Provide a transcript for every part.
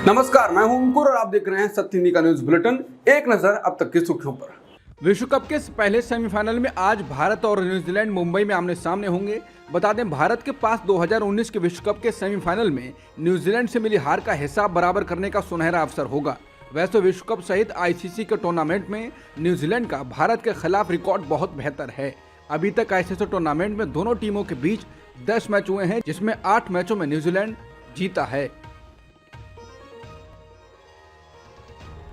नमस्कार, मैं हूं अंकुर और आप देख रहे हैं सत्य हिंदी का न्यूज बुलेटिन। एक नजर अब तक की सुर्खियों पर। विश्व कप के पहले सेमीफाइनल में आज भारत और न्यूजीलैंड मुंबई में आमने सामने होंगे। बता दें, भारत के पास 2019 के विश्व कप के सेमीफाइनल में न्यूजीलैंड से मिली हार का हिसाब बराबर करने का सुनहरा अवसर होगा। वैसे विश्व कप सहित आईसीसी के टूर्नामेंट में न्यूजीलैंड का भारत के खिलाफ रिकॉर्ड बहुत बेहतर है। अभी तक आईसीसी टूर्नामेंट में दोनों टीमों के बीच 10 मैच हुए हैं, जिसमें 8 मैचों में न्यूजीलैंड जीता है।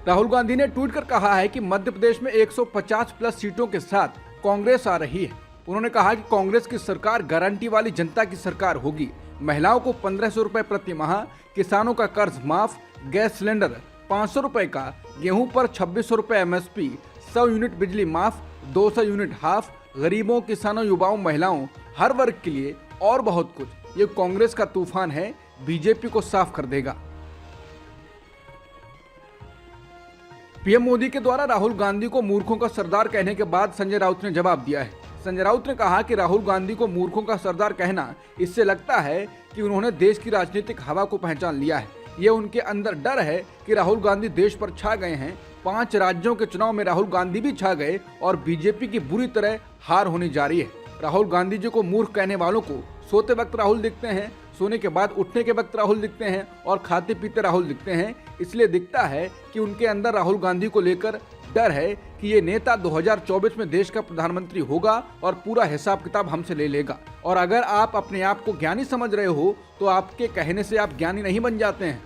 राहुल गांधी ने ट्वीट कर कहा है कि मध्य प्रदेश में 150 प्लस सीटों के साथ कांग्रेस आ रही है। उन्होंने कहा कि कांग्रेस की सरकार गारंटी वाली जनता की सरकार होगी। महिलाओं को 1500 रुपए प्रति माह, किसानों का कर्ज माफ, गैस सिलेंडर 500 रुपए का, गेहूं पर 2600 रुपए एमएसपी, 100 यूनिट बिजली माफ, 200 यूनिट हाफ, गरीबों, किसानों, युवाओं, महिलाओं, हर वर्ग के लिए और बहुत कुछ। ये कांग्रेस का तूफान है, बीजेपी को साफ कर देगा। पीएम मोदी के द्वारा राहुल गांधी को मूर्खों का सरदार कहने के बाद संजय राउत ने जवाब दिया है। संजय राउत ने कहा कि राहुल गांधी को मूर्खों का सरदार कहना, इससे लगता है कि उन्होंने देश की राजनीतिक हवा को पहचान लिया है। ये उनके अंदर डर है कि राहुल गांधी देश पर छा गए हैं। 5 राज्यों के चुनाव में राहुल गांधी भी छा गए और बीजेपी की बुरी तरह हार होने जा रही है। राहुल गांधी जी को मूर्ख कहने वालों को सोते वक्त राहुल दिखते हैं, सोने के बाद उठने के वक्त राहुल दिखते हैं और खाते पीते राहुल दिखते हैं। इसलिए दिखता है कि उनके अंदर राहुल गांधी को लेकर डर है कि ये नेता 2024 में देश का प्रधानमंत्री होगा और पूरा हिसाब किताब हमसे ले लेगा। और अगर आप अपने आप को ज्ञानी समझ रहे हो तो आपके कहने से आप ज्ञानी नहीं बन जाते हैं।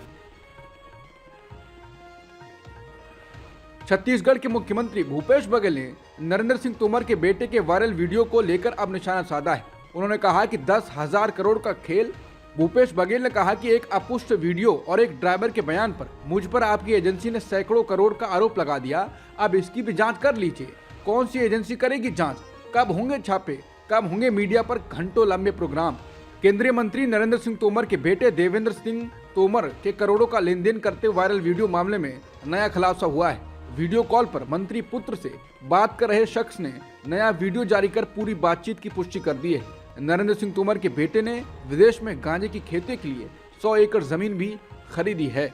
छत्तीसगढ़ के मुख्यमंत्री भूपेश बघेल ने नरेंद्र सिंह तोमर के बेटे के वायरल वीडियो को लेकर अब निशाना साधा है। उन्होंने कहा कि 10,000 करोड़ का खेल। भूपेश बघेल ने कहा कि एक अपुष्ट वीडियो और एक ड्राइवर के बयान पर मुझ पर आपकी एजेंसी ने सैकड़ों करोड़ का आरोप लगा दिया। अब इसकी भी जांच कर लीजिए। कौन सी एजेंसी करेगी जांच? कब होंगे छापे? कब होंगे मीडिया पर घंटों लंबे प्रोग्राम? केंद्रीय मंत्री नरेंद्र सिंह तोमर के बेटे देवेंद्र सिंह तोमर के करोड़ों का लेन देन करते वायरल वीडियो मामले में नया खुलासा हुआ है। वीडियो कॉल पर मंत्री पुत्र से बात कर रहे शख्स ने नया वीडियो जारी कर पूरी बातचीत की पुष्टि कर दी है। नरेंद्र सिंह तोमर के बेटे ने विदेश में गांजे की खेती के लिए 100 एकड़ जमीन भी खरीदी है।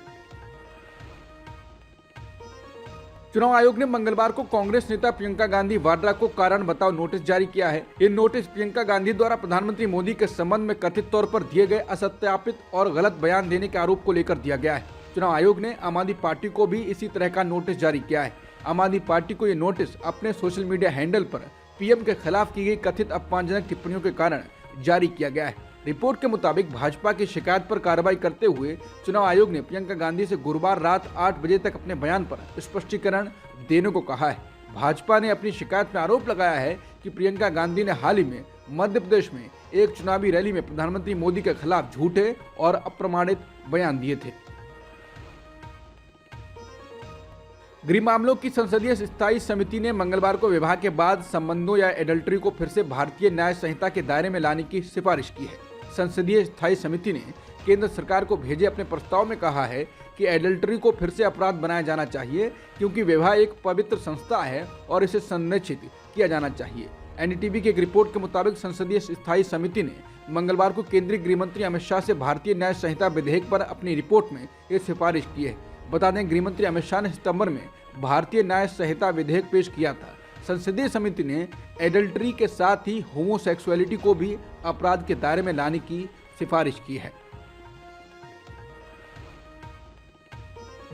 चुनाव आयोग ने मंगलवार को कांग्रेस नेता प्रियंका गांधी वाड्रा को कारण बताओ नोटिस जारी किया है। इन नोटिस प्रियंका गांधी द्वारा प्रधानमंत्री मोदी के संबंध में कथित तौर पर दिए गए असत्यापित और गलत बयान देने के आरोप को लेकर दिया गया है। चुनाव आयोग ने आम आदमी पार्टी को भी इसी तरह का नोटिस जारी किया है। आम आदमी पार्टी को ये नोटिस अपने सोशल मीडिया हैंडल पर पीएम के खिलाफ की गई कथित अपमानजनक टिप्पणियों के कारण जारी किया गया है। रिपोर्ट के मुताबिक भाजपा की शिकायत पर कार्रवाई करते हुए चुनाव आयोग ने प्रियंका गांधी से गुरुवार रात 8 बजे तक अपने बयान पर स्पष्टीकरण देने को कहा है। भाजपा ने अपनी शिकायत में आरोप लगाया है कि प्रियंका गांधी ने हाल ही में मध्य प्रदेश में एक चुनावी रैली में प्रधानमंत्री मोदी के खिलाफ झूठे और अप्रमाणित बयान दिए थे। गृह मामलों की संसदीय स्थायी समिति ने मंगलवार को विवाह के बाद संबंधों या एडल्ट्री को फिर से भारतीय न्याय संहिता के दायरे में लाने की सिफारिश की है। संसदीय स्थायी समिति ने केंद्र सरकार को भेजे अपने प्रस्ताव में कहा है कि एडल्ट्री को फिर से अपराध बनाया जाना चाहिए, क्योंकि विवाह एक पवित्र संस्था है और इसे संरक्षित किया जाना चाहिए। एनडीटीवी की एक रिपोर्ट के मुताबिक संसदीय स्थायी समिति ने मंगलवार को केंद्रीय गृह मंत्री अमित शाह से भारतीय न्याय संहिता विधेयक पर अपनी रिपोर्ट में ये सिफारिश की है। बता दें, गृह मंत्री अमित शाह ने सितंबर में भारतीय न्याय संहिता विधेयक पेश किया था। संसदीय समिति ने एडल्ट्री के साथ ही होमोसेक्सुअलिटी को भी अपराध के दायरे में लाने की सिफारिश की है।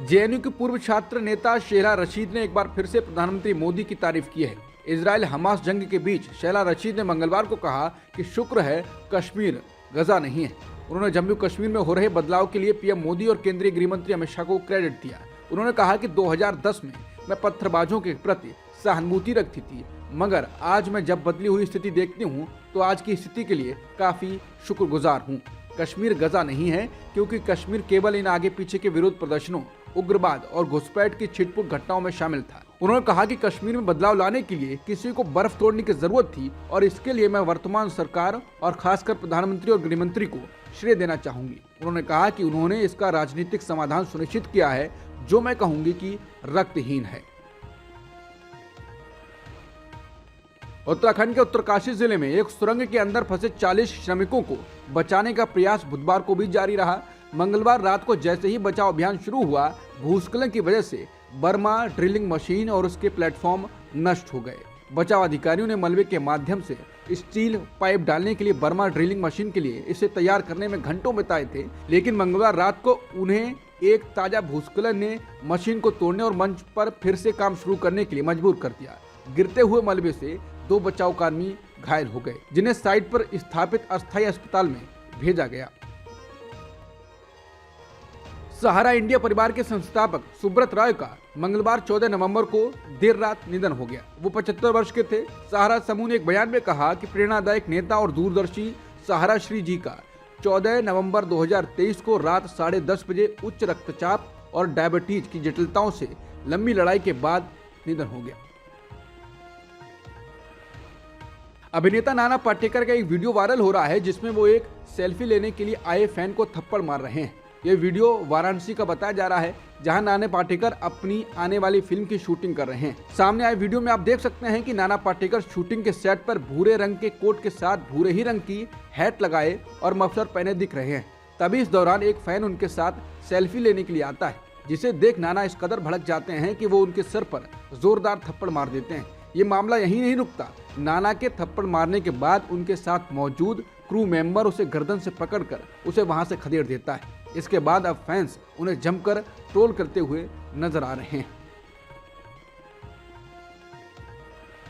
जेएनयू के पूर्व छात्र नेता शेला रशीद ने एक बार फिर से प्रधानमंत्री मोदी की तारीफ की है। इजराइल हमास जंग के बीच शेला रशीद ने मंगलवार को कहा कि शुक्र है कश्मीर गजा नहीं है। उन्होंने जम्मू कश्मीर में हो रहे बदलाव के लिए पीएम मोदी और केंद्रीय गृह मंत्री अमित शाह को क्रेडिट दिया। उन्होंने कहा कि 2010 में मैं पत्थरबाजों के प्रति सहानुभूति रखती थी, मगर आज मैं जब बदली हुई स्थिति देखती हूँ तो आज की स्थिति के लिए काफी शुक्रगुजार हूँ। कश्मीर गजा नहीं है, क्योंकि कश्मीर केवल इन आगे पीछे के विरोध प्रदर्शनों, उग्रवाद और घुसपैठ की छिटपुट घटनाओं में शामिल था। उन्होंने कहा कि कश्मीर में बदलाव लाने के लिए किसी को बर्फ तोड़ने की जरूरत थी और इसके लिए मैं वर्तमान सरकार और खासकर प्रधानमंत्री और गृहमंत्री को श्रेय देना चाहूंगी। उन्होंने कहा कि उन्होंने इसका राजनीतिक समाधान सुनिश्चित किया है, जो मैं कहूंगी कि रक्तहीन है। उत्तराखंड के उत्तरकाशी जिले में एक सुरंग के अंदर फंसे 40 श्रमिकों को बचाने का प्रयास बुधवार को भी जारी रहा। मंगलवार रात को जैसे ही बचाव अभियान शुरू हुआ, भूस्खलन की वजह से बर्मा ड्रिलिंग मशीन और उसके प्लेटफॉर्म नष्ट हो गए। बचाव अधिकारियों ने मलबे के माध्यम से स्टील पाइप डालने के लिए बर्मा ड्रिलिंग मशीन के लिए इसे तैयार करने में घंटों बिताए थे, लेकिन मंगलवार रात को उन्हें एक ताजा भूस्खलन ने मशीन को तोड़ने और मंच पर फिर से काम शुरू करने के लिए मजबूर कर दिया। गिरते हुए मलबे से 2 बचाव कर्मी घायल हो गए, जिन्हें साइट पर स्थापित अस्थायी अस्पताल में भेजा गया। सहारा इंडिया परिवार के संस्थापक सुब्रत रॉय का मंगलवार 14 नवंबर को देर रात निधन हो गया। वो 75 वर्ष के थे। सहारा समूह ने एक बयान में कहा कि प्रेरणादायक नेता और दूरदर्शी सहारा श्री जी का 14 नवंबर 2023 को रात 10:30 बजे उच्च रक्तचाप और डायबिटीज की जटिलताओं से लंबी लड़ाई के बाद निधन हो गया। अभिनेता नाना पाटेकर का एक वीडियो वायरल हो रहा है, जिसमें वो एक सेल्फी लेने के लिए आए फैन को थप्पड़ मार रहे हैं। ये वीडियो वाराणसी का बताया जा रहा है, जहां नाना पाटेकर अपनी आने वाली फिल्म की शूटिंग कर रहे हैं। सामने आए वीडियो में आप देख सकते हैं कि नाना पाटेकर शूटिंग के सेट पर भूरे रंग के कोट के साथ भूरे ही रंग की हैट लगाए और मफलर पहने दिख रहे हैं। तभी इस दौरान एक फैन उनके साथ सेल्फी लेने के लिए आता है, जिसे देख नाना इस कदर भड़क जाते हैं कि वो उनके सर पर जोरदार थप्पड़ मार देते हैं। ये मामला यहीं नहीं रुकता। नाना के थप्पड़ मारने के बाद उनके साथ मौजूद क्रू मेंबर उसे गर्दन से पकड़कर उसे वहां से खदेड़ देता है। इसके बाद अब फैंस उन्हें जमकर ट्रोल करते हुए नजर आ रहे हैं।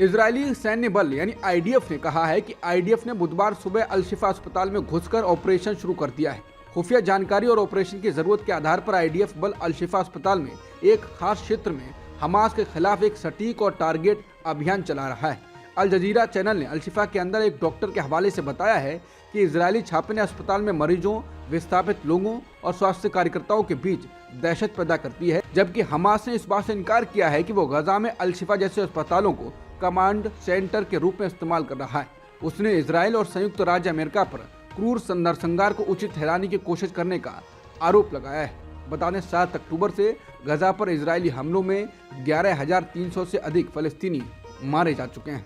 इजरायली सैन्य बल यानी आईडीएफ ने कहा है कि आईडीएफ ने बुधवार सुबह अल-शिफा अस्पताल में घुसकर ऑपरेशन शुरू कर दिया है। खुफिया जानकारी और ऑपरेशन की जरूरत के आधार पर आईडीएफ बल अल-शिफा अस्पताल में एक खास क्षेत्र में हमास के खिलाफ एक सटीक और टारगेट अभियान चला रहा है। अल जजीरा चैनल ने अल-शिफा के अंदर एक डॉक्टर के हवाले से बताया है कि इजरायली छापे ने अस्पताल में मरीजों, विस्थापित लोगों और स्वास्थ्य कार्यकर्ताओं के बीच दहशत पैदा करती है, जबकि हमास ने इस बात से इनकार किया है कि वो गजा में अल-शिफा जैसे अस्पतालों को कमांड सेंटर के रूप में इस्तेमाल कर रहा है। उसने इजराइल और संयुक्त राज्य अमेरिका पर क्रूर नरसंहार को उचित ठहराने की कोशिश करने का आरोप लगाया है। बता दें 7 अक्टूबर से गजा पर इजरायली हमलों में 11,300 से अधिक फलस्तीनी मारे जा चुके हैं।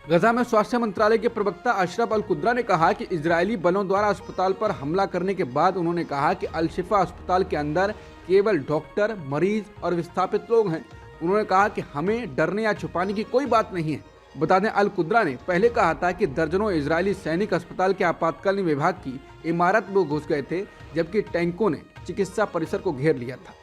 गजा में स्वास्थ्य मंत्रालय के प्रवक्ता अशरफ अल-कुद्रा ने कहा कि इजरायली बलों द्वारा अस्पताल पर हमला करने के बाद उन्होंने कहा कि अल-शिफा अस्पताल के अंदर केवल डॉक्टर, मरीज और विस्थापित लोग हैं। उन्होंने कहा कि हमें डरने या छुपाने की कोई बात नहीं है। बता दें अल-कुद्रा ने पहले कहा था कि दर्जनों इजरायली सैनिक अस्पताल के आपातकालीन विभाग की इमारत में घुस गए थे, जबकि टैंकों ने चिकित्सा परिसर को घेर लिया था।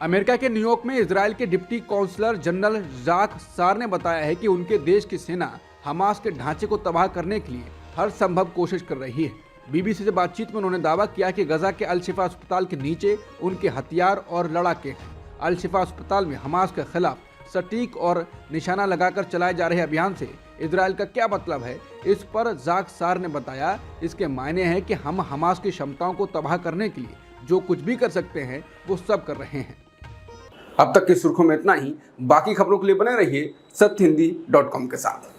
अमेरिका के न्यूयॉर्क में इजरायल के डिप्टी काउंसलर जनरल जाक सार ने बताया है कि उनके देश की सेना हमास के ढांचे को तबाह करने के लिए हर संभव कोशिश कर रही है। बीबीसी से बातचीत में उन्होंने दावा किया कि गजा के अल-शिफा अस्पताल के नीचे उनके हथियार और लड़ाके हैं। अल-शिफा अस्पताल में हमास के खिलाफ सटीक और निशाना लगाकर चलाए जा रहे अभियान से इजरायल का क्या मतलब है, इस पर जाक सार ने बताया, इसके मायने हैं कि हम हमास की क्षमताओं को तबाह करने के लिए जो कुछ भी कर सकते हैं वो सब कर रहे हैं। अब तक की सुर्खियों में इतना ही। बाकी खबरों के लिए बने रहिए सत्यहिंदी.com के साथ।